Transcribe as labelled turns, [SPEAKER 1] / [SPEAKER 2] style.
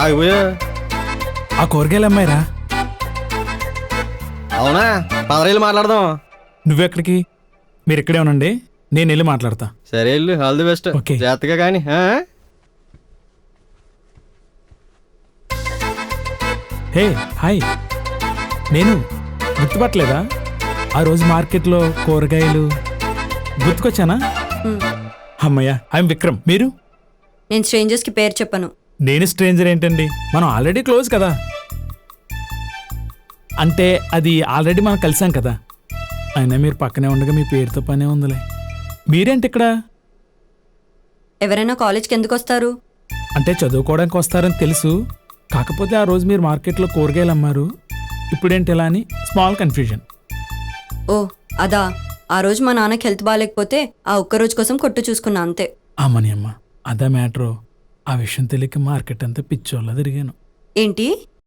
[SPEAKER 1] ఆగిపోయా.
[SPEAKER 2] ఆ కూరగాయలు అమ్మాయిరా.
[SPEAKER 1] అవునా, పదరేళ్ళు మాట్లాడదాం.
[SPEAKER 2] నువ్వెక్కడికి? మీరు ఇక్కడే ఉనండి, నేను వెళ్ళి మాట్లాడతా.
[SPEAKER 1] సరే వెళ్ళు, ఆల్ ది బెస్ట్.
[SPEAKER 2] ఓకే.
[SPEAKER 1] జాగ్రత్తగా కానీ.
[SPEAKER 2] హే హాయ్, నేను గుర్తుపట్టలేదా? ఆ రోజు మార్కెట్లో కూరగాయలు గుర్తుకొచ్చానా? అమ్మయ్య, ఐఎమ్ విక్రమ్. మీరు?
[SPEAKER 3] నేను స్ట్రేంజర్స్కి పేరు చెప్పను.
[SPEAKER 2] నేను స్ట్రేంజర్ ఏంటండి, మనం ఆల్రెడీ క్లోజ్ కదా. అంటే అది ఆల్రెడీ మనం కలిసాం కదా. అయినా మీరు పక్కనే ఉండగా మీ పేరుతో పనే ఉందిలే. మీరేంటి ఇక్కడ?
[SPEAKER 3] ఎవరైనా కాలేజ్కి ఎందుకు వస్తారు?
[SPEAKER 2] అంటే చదువుకోవడానికి వస్తారని తెలుసు, కాకపోతే ఆ రోజు మీరు మార్కెట్లో కూరగాయలు అమ్మారు, ఇప్పుడేంటి ఇలా అని స్మాల్ కన్ఫ్యూజన్.
[SPEAKER 3] ఓ అదా, ఆ రోజు మా నాన్నకి హెల్త్ బాగాలేకపోతే ఆ ఒక్క రోజు కోసం కొట్టు చూసుకున్నా అంతే.
[SPEAKER 2] అమ్మని అమ్మ, అదా మ్యాటరు. ఆ విషయం తెలియక మార్కెట్ అంతా పిచ్చోళ్ళ తిరిగాను.
[SPEAKER 3] ఏంటి?